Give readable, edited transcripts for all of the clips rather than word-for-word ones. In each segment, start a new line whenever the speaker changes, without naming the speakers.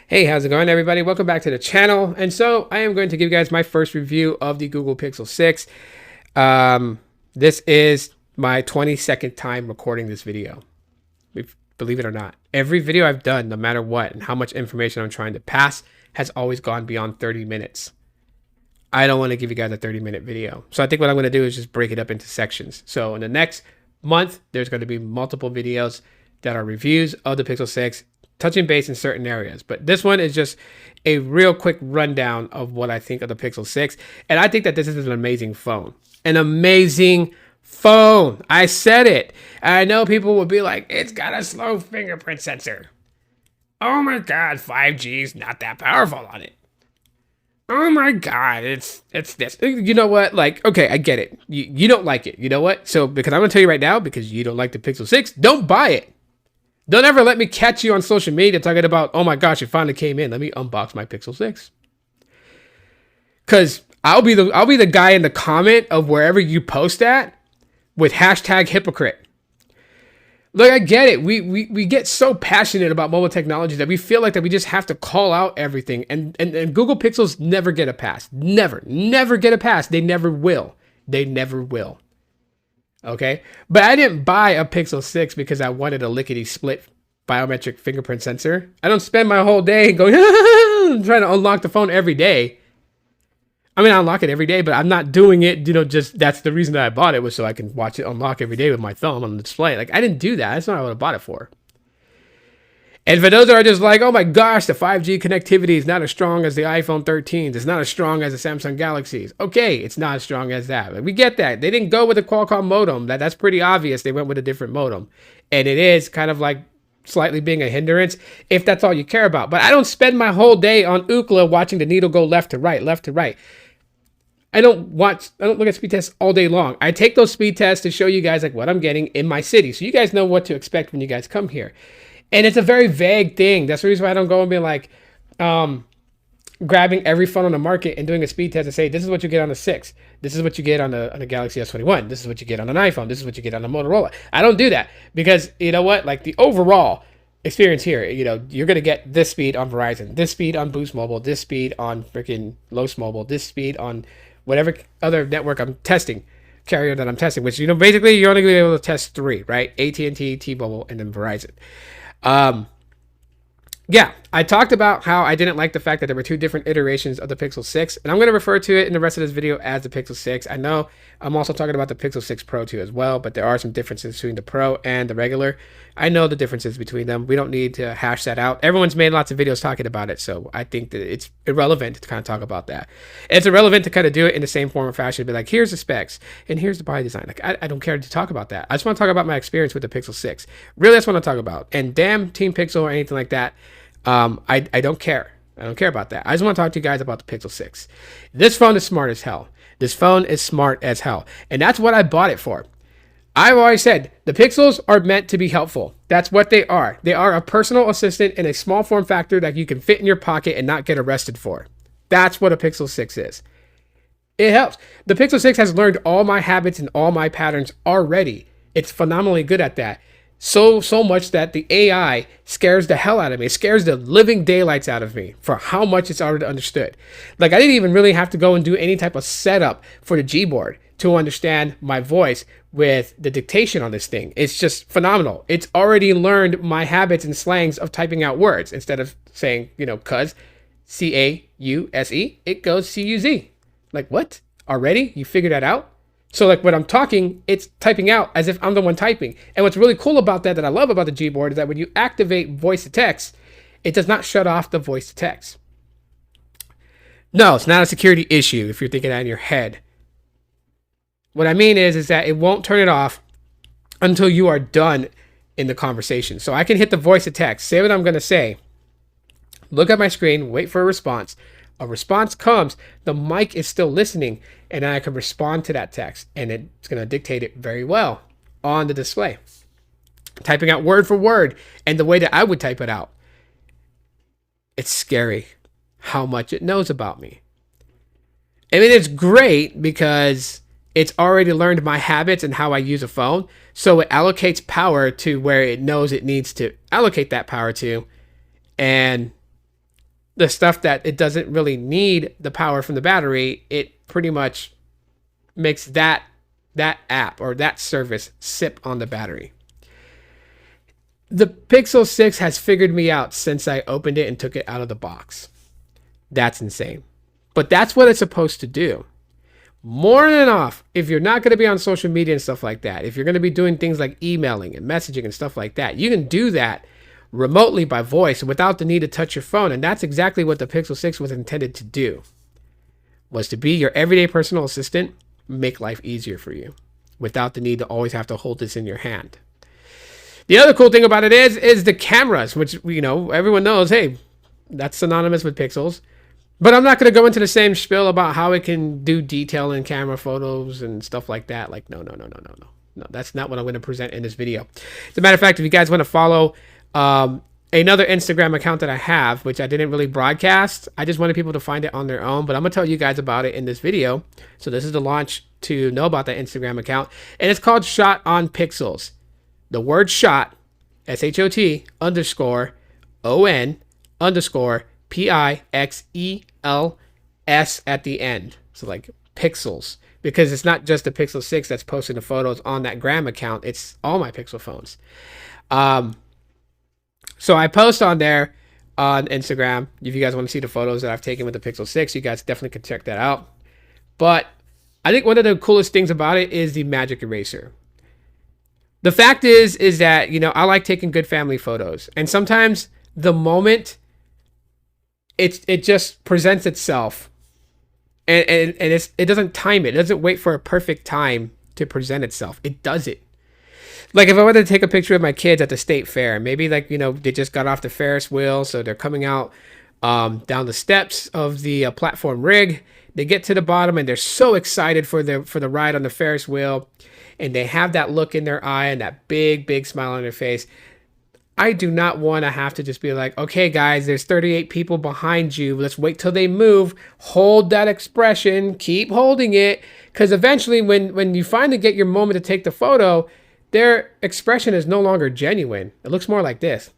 Hey, how's it going, everybody? Welcome back to the channel. And so I am going to give you guys my first review of the Google Pixel 6. This is my 22nd time recording this video. Believe it or not. Every video I've done, no matter what, and how much information I'm trying to pass, has always gone beyond 30 minutes. I don't want to give you guys a 30-minute video. So I think what I'm going to do is just break it up into sections. So in the next month, there's going to be multiple videos that are reviews of the Pixel 6, touching base in certain areas. But this one is just a real quick rundown of what I think of the Pixel 6. And I think that this is an amazing phone. An amazing phone. I said it. I know people will be like, it's got a slow fingerprint sensor. Oh my God, 5G is not that powerful on it. Oh my God, it's this. You know what? Like, okay, I get it. You don't like it. You know what? So, because I'm going to tell you right now, because you don't like the Pixel 6, don't buy it. Don't ever let me catch you on social media talking about, oh my gosh, it finally came in. Let me unbox my Pixel 6. Because I'll be the guy in the comment of wherever you post at with hashtag hypocrite. Look, I get it. We get so passionate about mobile technology that we feel like that we just have to call out everything. And Google Pixels never get a pass. Never get a pass. They never will. They never will. Okay. But I didn't buy a Pixel 6 because I wanted a lickety split biometric fingerprint sensor. I don't spend my whole day going trying to unlock the phone every day. I mean, I unlock it every day, but I'm not doing it, just that's the reason that I bought it, was so I can watch it unlock every day with my thumb on the display. Like, I didn't do that. That's not what I would have bought it for. And for those that are just like, oh my gosh, the 5G connectivity is not as strong as the iPhone 13s. It's not as strong as the Samsung Galaxies. Okay, it's not as strong as that. But we get that. They didn't go with a Qualcomm modem. That's pretty obvious. They went with a different modem. And it is kind of like slightly being a hindrance if that's all you care about. But I don't spend my whole day on Ookla watching the needle go left to right, left to right. I don't look at speed tests all day long. I take those speed tests to show you guys like what I'm getting in my city, so you guys know what to expect when you guys come here. And it's a very vague thing. That's the reason why I don't go and be like grabbing every phone on the market and doing a speed test and say, this is what you get on the 6. This is what you get on the Galaxy S21. This is what you get on an iPhone. This is what you get on the Motorola. I don't do that because you know what? Like the overall experience here, you're going to get this speed on Verizon, this speed on Boost Mobile, this speed on freaking Los Mobile, this speed on whatever other network I'm testing, carrier that I'm testing, which, basically you're only going to be able to test 3, right? AT&T, T-Mobile, and then Verizon. Yeah, I talked about how I didn't like the fact that there were 2 different iterations of the Pixel 6, and I'm going to refer to it in the rest of this video as the Pixel 6. I know I'm also talking about the Pixel 6 Pro too as well, but there are some differences between the Pro and the regular. I know the differences between them. We don't need to hash that out. Everyone's made lots of videos talking about it, so I think that it's irrelevant to kind of talk about that. It's irrelevant to kind of do it in the same form or fashion, be like, here's the specs, and here's the body design. Like, I don't care to talk about that. I just want to talk about my experience with the Pixel 6. Really, that's what I want to talk about. And damn Team Pixel or anything like that, I don't care. I don't care about that. I just want to talk to you guys about the Pixel 6. This phone is smart as hell. This phone is smart as hell. And that's what I bought it for. I've always said the Pixels are meant to be helpful. That's what they are. They are a personal assistant in a small form factor that you can fit in your pocket and not get arrested for. That's what a Pixel 6 is. It helps. The Pixel 6 has learned all my habits and all my patterns already. It's phenomenally good at that. So much that the AI scares the hell out of me. It scares the living daylights out of me for how much it's already understood. Like, I didn't even really have to go and do any type of setup for the Gboard to understand my voice with the dictation on this thing. It's just phenomenal. It's already learned my habits and slangs of typing out words. Instead of saying, cuz, C-A-U-S-E, it goes C-U-Z. Like, what? Already? You figured that out? So like when I'm talking, it's typing out as if I'm the one typing. And what's really cool about that I love about the Gboard is that when you activate voice to text, it does not shut off the voice to text. No, it's not a security issue if you're thinking that in your head. What I mean is that it won't turn it off until you are done in the conversation. So I can hit the voice to text, say what I'm going to say, look at my screen, wait for a response. A response comes, the mic is still listening, and then I can respond to that text, and it's going to dictate it very well on the display. Typing out word for word, and the way that I would type it out. It's scary how much it knows about me. I mean, it's great because it's already learned my habits and how I use a phone, so it allocates power to where it knows it needs to allocate that power to, and the stuff that it doesn't really need the power from the battery, it pretty much makes that app or that service sip on the battery. The Pixel 6 has figured me out since I opened it and took it out of the box. That's insane. But that's what it's supposed to do. More than enough, if you're not going to be on social media and stuff like that, if you're going to be doing things like emailing and messaging and stuff like that, you can do that remotely by voice without the need to touch your phone. And that's exactly what the Pixel 6 was intended to do, was to be your everyday personal assistant, make life easier for you without the need to always have to hold this in your hand. The other cool thing about it is the cameras, which, you know, everyone knows, hey, that's synonymous with pixels. But I'm not going to go into the same spiel about how it can do detail in camera photos and stuff like that. Like, no. No, that's not what I'm going to present in this video. As a matter of fact, if you guys want to follow another Instagram account that I have, which I didn't really broadcast, I just wanted people to find it on their own. But I'm going to tell you guys about it in this video. So this is the launch to know about that Instagram account. And it's called Shot on Pixels. The word shot, SHOT _ ON _ PIXELS at the end. So like pixels, because it's not just the Pixel 6 that's posting the photos on that gram account. It's all my Pixel phones. So I post on there on Instagram. If you guys want to see the photos that I've taken with the Pixel 6, you guys definitely can check that out. But I think one of the coolest things about it is the magic eraser. The fact is that, you know, I like taking good family photos, and sometimes the moment it just presents itself, and it doesn't time it. It doesn't wait for a perfect time to present itself. It does it. Like if I wanted to take a picture of my kids at the state fair, maybe like, you know, they just got off the Ferris wheel, so they're coming out down the steps of the platform rig. They get to the bottom and they're so excited for the ride on the Ferris wheel, and they have that look in their eye and that big smile on their face. I do not want to have to just be like, okay, guys, there's 38 people behind you. Let's wait till they move. Hold that expression. Keep holding it. Because eventually when you finally get your moment to take the photo, their expression is no longer genuine. It looks more like this.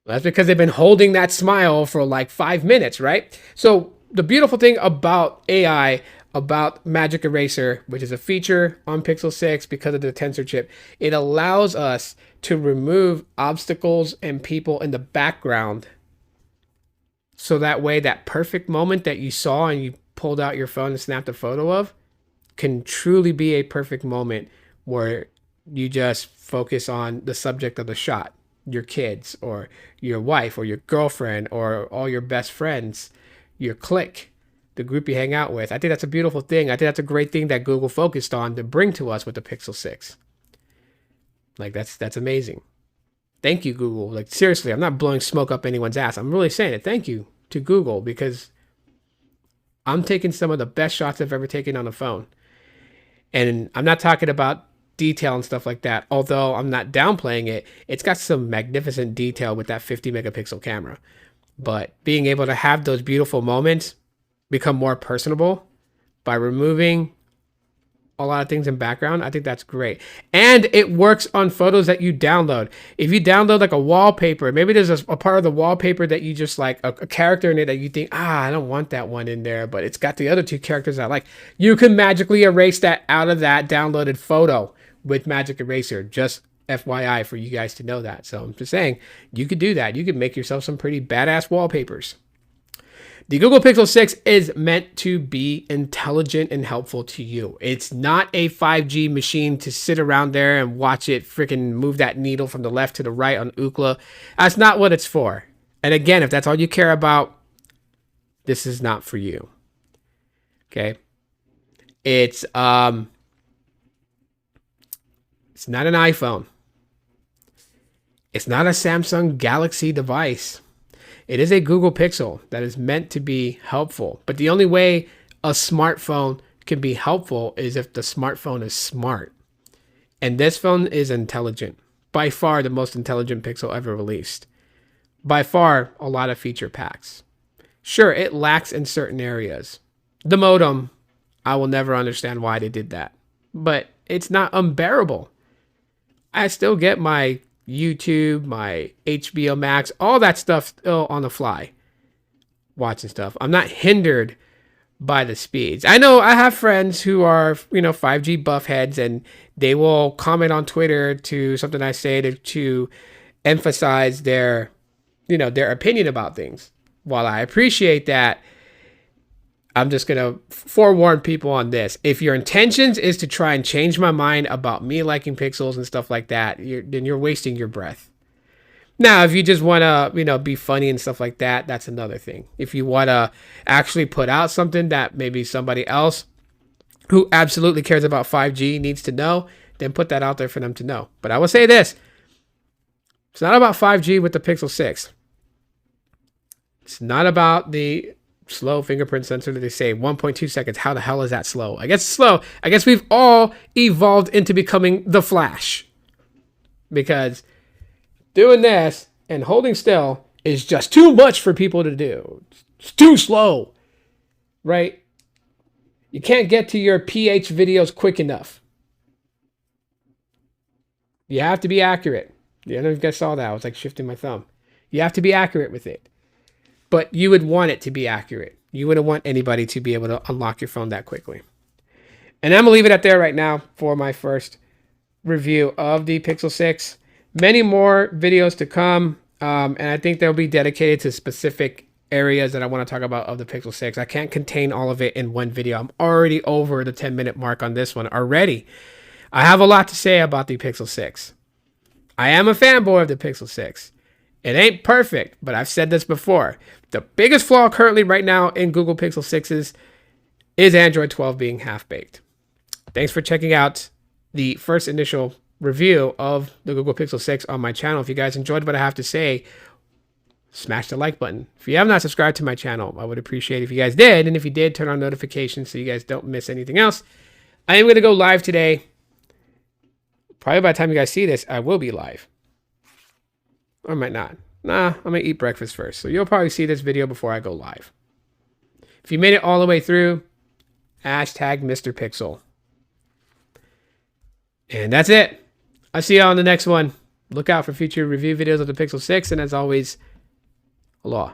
That's because they've been holding that smile for like 5 minutes, right? So the beautiful thing about AI, about Magic Eraser, which is a feature on Pixel 6 because of the Tensor chip, it allows us to remove obstacles and people in the background. So that way, that perfect moment that you saw and you pulled out your phone and snapped a photo of can truly be a perfect moment where you just focus on the subject of the shot, your kids or your wife or your girlfriend or all your best friends, your clique, the group you hang out with. I think that's a beautiful thing. I think that's a great thing that Google focused on to bring to us with the Pixel 6. Like that's amazing. Thank you, Google. Like seriously, I'm not blowing smoke up anyone's ass. I'm really saying it. Thank you to Google, because I'm taking some of the best shots I've ever taken on a phone. And I'm not talking about detail and stuff like that. Although I'm not downplaying it. It's got some magnificent detail with that 50 megapixel camera. But being able to have those beautiful moments become more personable by removing a lot of things in background, I think that's great. And it works on photos that you download. If you download like a wallpaper, maybe there's a part of the wallpaper that you just like, a character in it that you think, I don't want that one in there, but it's got the other two characters I like. You can magically erase that out of that downloaded photo with Magic Eraser. Just FYI for you guys to know that. So I'm just saying, you could do that. You could make yourself some pretty badass wallpapers. The Google Pixel 6 is meant to be intelligent and helpful to you. It's not a 5G machine to sit around there and watch it freaking move that needle from the left to the right on Ookla. That's not what it's for. And again, if that's all you care about, this is not for you. Okay? It's not an iPhone. It's not a Samsung Galaxy device. It is a Google Pixel that is meant to be helpful. But the only way a smartphone can be helpful is if the smartphone is smart. And this phone is intelligent. By far the most intelligent Pixel ever released. By far a lot of feature packs. Sure, it lacks in certain areas. The modem, I will never understand why they did that. But it's not unbearable. I still get my YouTube, my HBO Max, all that stuff still on the fly, watching stuff. I'm not hindered by the speeds. I know I have friends who are, 5G buff heads, and they will comment on Twitter to something I say to emphasize their, their opinion about things. While I appreciate that, I'm just going to forewarn people on this. If your intentions is to try and change my mind about me liking pixels and stuff like that, then you're wasting your breath. Now, if you just want to, be funny and stuff like that, that's another thing. If you want to actually put out something that maybe somebody else who absolutely cares about 5G needs to know, then put that out there for them to know. But I will say this. It's not about 5G with the Pixel 6. It's not about the slow fingerprint sensor that they say 1.2 seconds. How the hell is that slow? I guess it's slow. I guess we've all evolved into becoming the Flash, because doing this and holding still is just too much for people to do. It's too slow, right? You can't get to your PH videos quick enough. You have to be accurate. I don't know if you guys saw that. I was like shifting my thumb. You have to be accurate with it. But you would want it to be accurate. You wouldn't want anybody to be able to unlock your phone that quickly. And I'm going to leave it at there right now for my first review of the Pixel 6. Many more videos to come. And I think they'll be dedicated to specific areas that I want to talk about of the Pixel 6. I can't contain all of it in one video. I'm already over the 10-minute mark on this one already. I have a lot to say about the Pixel 6. I am a fanboy of the Pixel 6. It ain't perfect, but I've said this before. The biggest flaw currently right now in Google Pixel 6s is Android 12 being half-baked. Thanks for checking out the first initial review of the Google Pixel 6 on my channel. If you guys enjoyed what I have to say, smash the like button. If you have not subscribed to my channel, I would appreciate it if you guys did. And if you did, turn on notifications so you guys don't miss anything else. I am going to go live today. Probably by the time you guys see this, I will be live. Or I might not. Nah, I'm going to eat breakfast first. So you'll probably see this video before I go live. If you made it all the way through, hashtag Mr. Pixel. And that's it. I'll see you on the next one. Look out for future review videos of the Pixel 6. And as always, aloha.